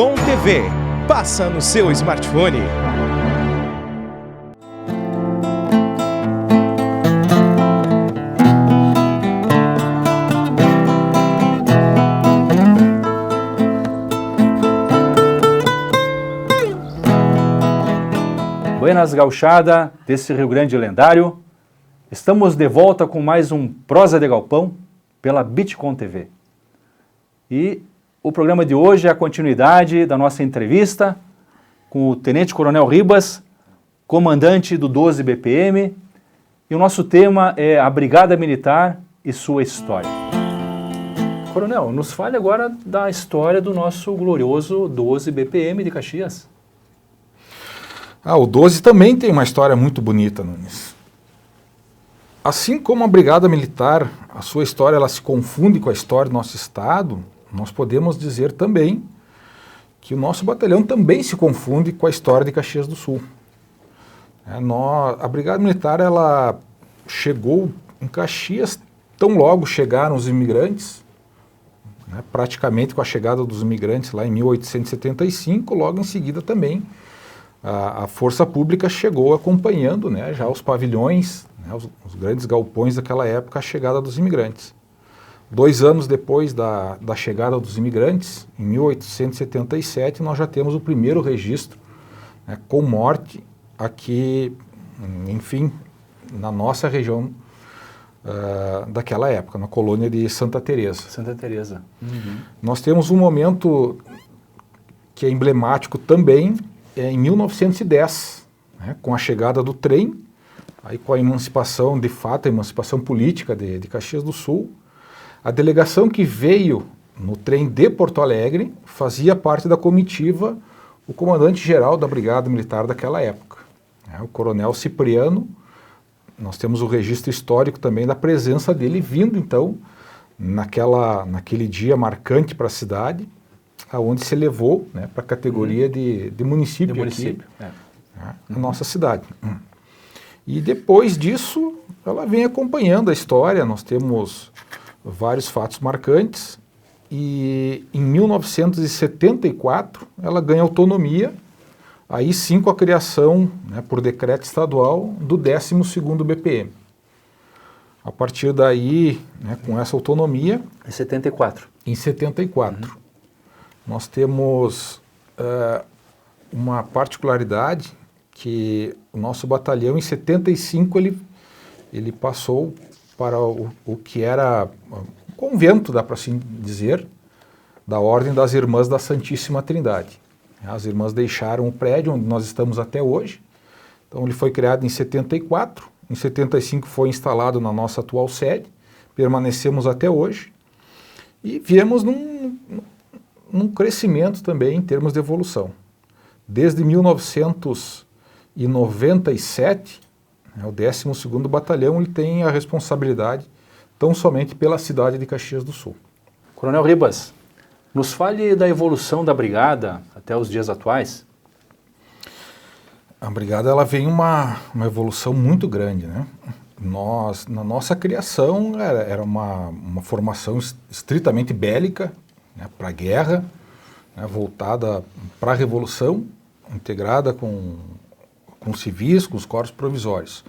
Bitcom TV. Passa no seu smartphone. Buenas gauchada desse Rio Grande lendário, estamos de volta com mais um Prosa de Galpão pela Bitcom TV. E o programa de hoje é a continuidade da nossa entrevista com o Tenente Coronel Ribas, comandante do 12 BPM, e o nosso tema é a Brigada Militar e sua história. Coronel, nos fale agora da história do nosso glorioso 12 BPM de Caxias. O 12 também tem uma história muito bonita, Nunes. Assim como a Brigada Militar, a sua história ela se confunde com a história do nosso estado, nós podemos dizer também que o nosso batalhão também se confunde com a história de Caxias do Sul. A Brigada Militar ela chegou em Caxias tão logo chegaram os imigrantes, praticamente com a chegada dos imigrantes lá em 1875, logo em seguida também a Força Pública chegou acompanhando já os pavilhões, os grandes galpões daquela época, a chegada dos imigrantes. 2 anos depois da chegada dos imigrantes, em 1877, nós já temos o primeiro registro com morte aqui, enfim, na nossa região daquela época, na colônia de Santa Teresa. Santa Teresa. Uhum. Nós temos um momento que é emblemático também, em 1910, com a chegada do trem, aí com a emancipação, de fato, a emancipação política de Caxias do Sul. A delegação que veio no trem de Porto Alegre fazia parte da comitiva o comandante-geral da Brigada Militar daquela época, o Coronel Cipriano. Nós temos o registro histórico também da presença dele vindo, então, naquele dia marcante para a cidade, aonde se levou para a categoria de município, aqui, na nossa cidade. E depois disso, ela vem acompanhando a história, nós temos vários fatos marcantes, e em 1974 ela ganha autonomia, aí sim com a criação, por decreto estadual, do 12º BPM. A partir daí, com essa autonomia... Em 74. Em 74. Nós temos uma particularidade que o nosso batalhão, em 75, ele passou para o que era um convento, dá para assim dizer, da Ordem das Irmãs da Santíssima Trindade. As irmãs deixaram o prédio onde nós estamos até hoje. Então ele foi criado em 74, em 75 foi instalado na nossa atual sede, permanecemos até hoje e viemos num crescimento também em termos de evolução. Desde 1997, o 12º Batalhão ele tem a responsabilidade tão somente pela cidade de Caxias do Sul. Coronel Ribas, nos fale da evolução da Brigada até os dias atuais. A Brigada ela vem uma evolução muito grande, na nossa criação era uma formação estritamente bélica, para a guerra, voltada para a Revolução, integrada com civis, com os corpos provisórios.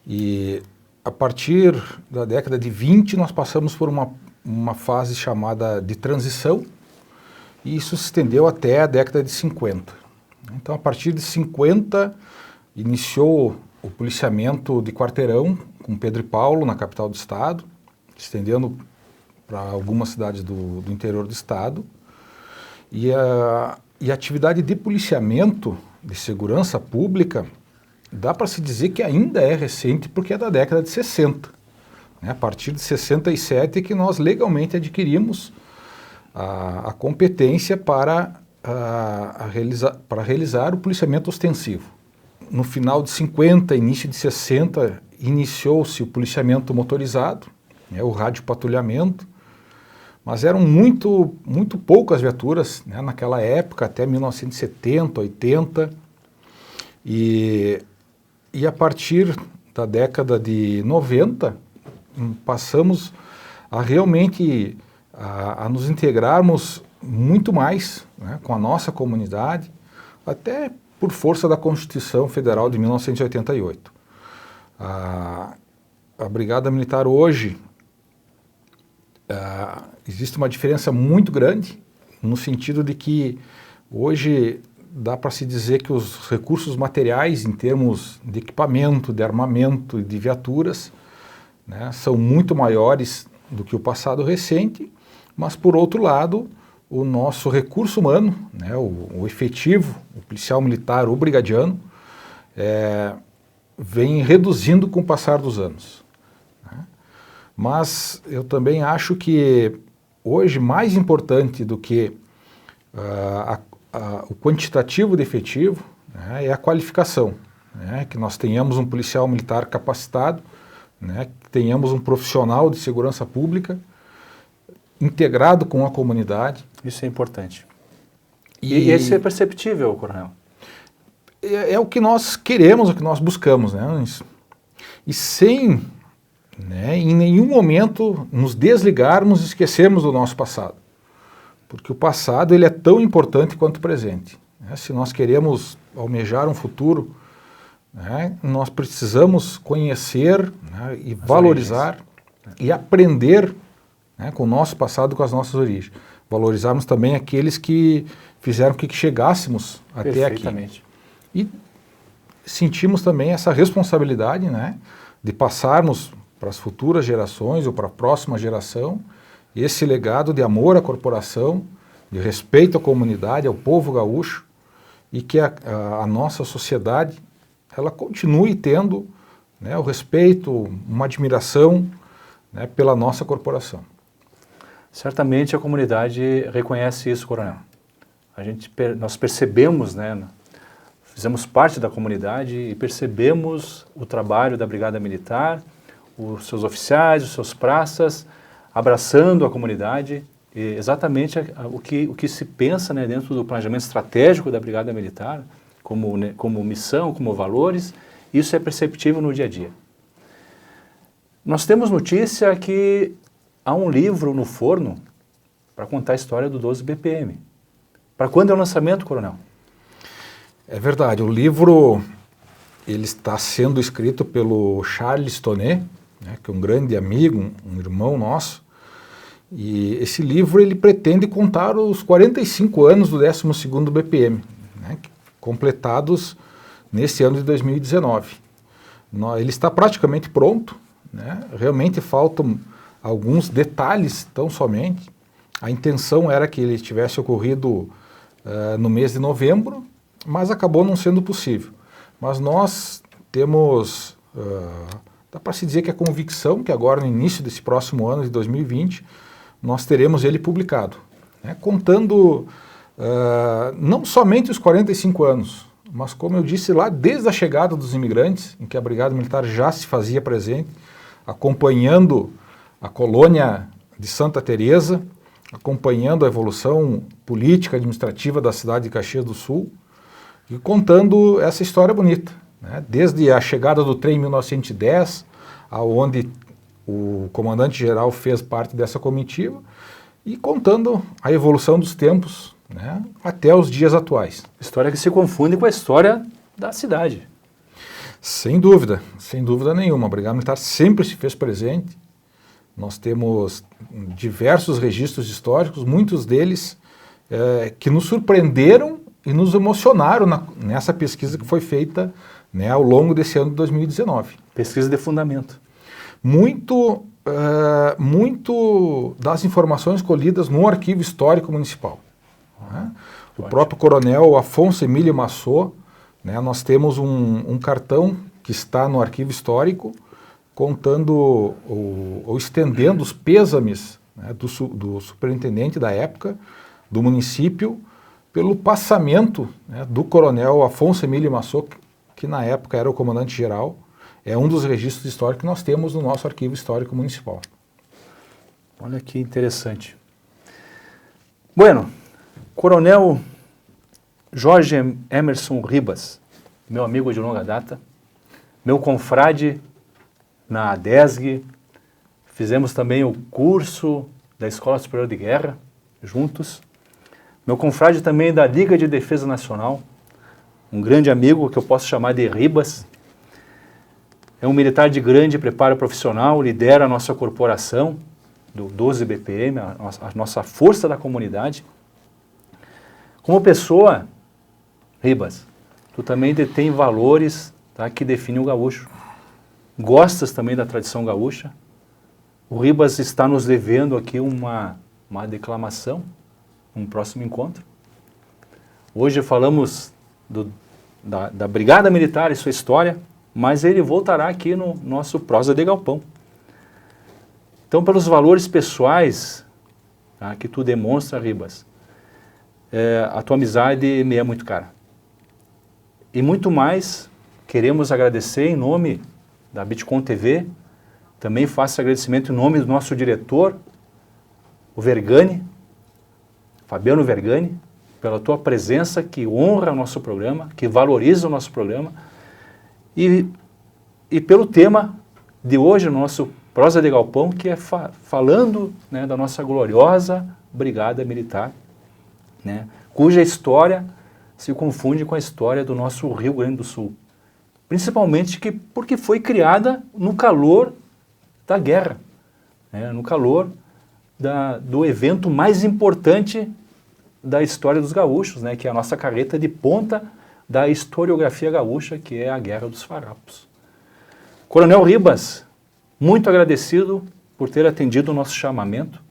E a partir da década de 20 nós passamos por uma fase chamada de transição, e isso se estendeu até a década de 50. Então a partir de 50 iniciou o policiamento de quarteirão com Pedro e Paulo na capital do estado, estendendo para algumas cidades do interior do estado, e a atividade de policiamento, de segurança pública, dá para se dizer que ainda é recente, porque é da década de 60. A partir de 67 é que nós legalmente adquirimos a competência para realizar o policiamento ostensivo. No final de 50, início de 60, iniciou-se o policiamento motorizado, o radiopatrulhamento, mas eram muito poucas viaturas naquela época, até 1970, 80, e a partir da década de 90, passamos a realmente a nos integrarmos muito mais, né, com a nossa comunidade, até por força da Constituição Federal de 1988. A Brigada Militar hoje, existe uma diferença muito grande, no sentido de que hoje dá para se dizer que os recursos materiais em termos de equipamento, de armamento e de viaturas, né, são muito maiores do que o passado recente, mas por outro lado, o nosso recurso humano, né, o efetivo, o policial militar, o brigadiano, vem reduzindo com o passar dos anos. Né? Mas eu também acho que hoje mais importante do que o quantitativo de efetivo, né, é a qualificação, né, que nós tenhamos um policial militar capacitado, né, que tenhamos um profissional de segurança pública integrado com a comunidade. Isso é importante. E esse é perceptível, Coronel? É o que nós queremos, o que nós buscamos, né? E sem, né, em nenhum momento nos desligarmos e esquecermos do nosso passado. Porque o passado ele é tão importante quanto o presente. Né? Se nós queremos almejar um futuro, né, nós precisamos conhecer, né, e valorizar e aprender, né, com o nosso passado, com as nossas origens. Valorizarmos também aqueles que fizeram que chegássemos até aqui. E sentimos também essa responsabilidade, né, de passarmos para as futuras gerações ou para a próxima geração esse legado de amor à corporação, de respeito à comunidade, ao povo gaúcho, e que a nossa sociedade ela continue tendo, né, o respeito, uma admiração, né, pela nossa corporação. Certamente a comunidade reconhece isso, Coronel. Nós percebemos, né, fizemos parte da comunidade e percebemos o trabalho da Brigada Militar, os seus oficiais, os seus praças, abraçando a comunidade, e exatamente o que se pensa, né, dentro do planejamento estratégico da Brigada Militar, como missão, como valores, isso é perceptível no dia a dia. Nós temos notícia que há um livro no forno para contar a história do 12 BPM. Para quando é o lançamento, Coronel? É verdade, o livro ele está sendo escrito pelo Charles Tonnet, né, que é um grande amigo, um irmão nosso, e esse livro ele pretende contar os 45 anos do 12º BPM, né, completados nesse ano de 2019. Ele está praticamente pronto, né, realmente faltam alguns detalhes tão somente. A intenção era que ele tivesse ocorrido no mês de novembro, mas acabou não sendo possível. Mas nós temos, dá para se dizer que a convicção que agora no início desse próximo ano de 2020, nós teremos ele publicado, né, contando não somente os 45 anos, mas como eu disse lá, desde a chegada dos imigrantes, em que a Brigada Militar já se fazia presente, acompanhando a colônia de Santa Teresa, acompanhando a evolução política, administrativa da cidade de Caxias do Sul, e contando essa história bonita, né? Desde a chegada do trem em 1910, aonde o comandante-geral fez parte dessa comitiva, e contando a evolução dos tempos, né, até os dias atuais. História que se confunde com a história da cidade. Sem dúvida nenhuma. A Brigada Militar sempre se fez presente. Nós temos diversos registros históricos, muitos deles que nos surpreenderam e nos emocionaram nessa pesquisa que foi feita, né, ao longo desse ano de 2019. Pesquisa de fundamento. Muito das informações colhidas no Arquivo Histórico Municipal. Né? O próprio Coronel Afonso Emílio Massot, né, nós temos um cartão que está no Arquivo Histórico contando ou estendendo os pêsames, né, do superintendente da época, do município, pelo passamento, né, do Coronel Afonso Emílio Massot, que na época era o comandante-geral. É um dos registros históricos que nós temos no nosso Arquivo Histórico Municipal. Olha que interessante. Bueno, Coronel Jorge Emerson Ribas, meu amigo de longa data, meu confrade na ADESG, fizemos também o curso da Escola Superior de Guerra juntos. meu confrade também da Liga de Defesa Nacional, um grande amigo que eu posso chamar de Ribas. É um militar de grande preparo profissional, lidera a nossa corporação do 12 BPM, a nossa força da comunidade. Como pessoa, Ribas, tu também detém valores, tá, que definem o gaúcho. Gostas também da tradição gaúcha. O Ribas está nos devendo aqui uma declamação, um próximo encontro. Hoje falamos da Brigada Militar e sua história, mas ele voltará aqui no nosso Prosa de Galpão. Então, pelos valores pessoais, tá, que tu demonstra, Ribas, a tua amizade me é muito cara. E muito mais, queremos agradecer em nome da Bitcom TV, também faço agradecimento em nome do nosso diretor, o Vergani, Fabiano Vergani, pela tua presença que honra o nosso programa, que valoriza o nosso programa, e pelo tema de hoje, o nosso Prosa de Galpão, que é falando, né, da nossa gloriosa Brigada Militar, né, cuja história se confunde com a história do nosso Rio Grande do Sul. Principalmente porque foi criada no calor da guerra, né, no calor do evento mais importante da história dos gaúchos, né, que é a nossa carreta de ponta da historiografia gaúcha, que é a Guerra dos Farrapos. Coronel Ribas, muito agradecido por ter atendido o nosso chamamento,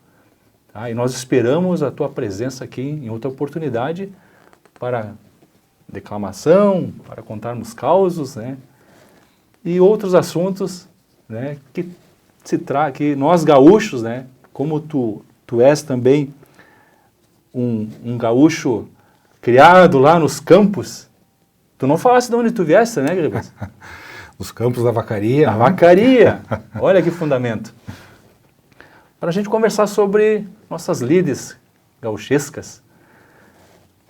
tá? E nós esperamos a tua presença aqui em outra oportunidade para declamação, para contarmos causos, né? E outros assuntos, né, que nós gaúchos, né, como tu és também um gaúcho criado lá nos campos. Tu não falaste de onde tu vieste, né, Ribas? Os campos da Vacaria. A Vacaria. Olha que fundamento. Para a gente conversar sobre nossas lides gauchescas.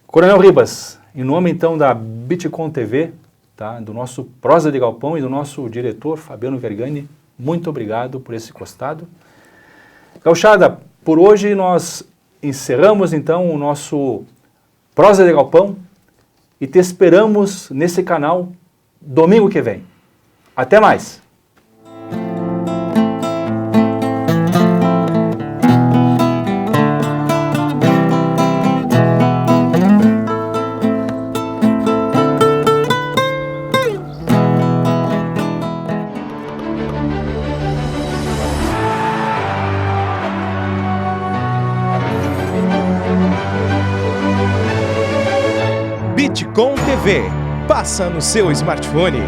Coronel Ribas, em nome então da Bitcom TV, tá, do nosso Prosa de Galpão e do nosso diretor Fabiano Vergani, muito obrigado por esse costado. Gauchada, por hoje nós encerramos então o nosso Prosa de Galpão e te esperamos nesse canal domingo que vem. Até mais! Bitcom TV. Passa no seu smartphone.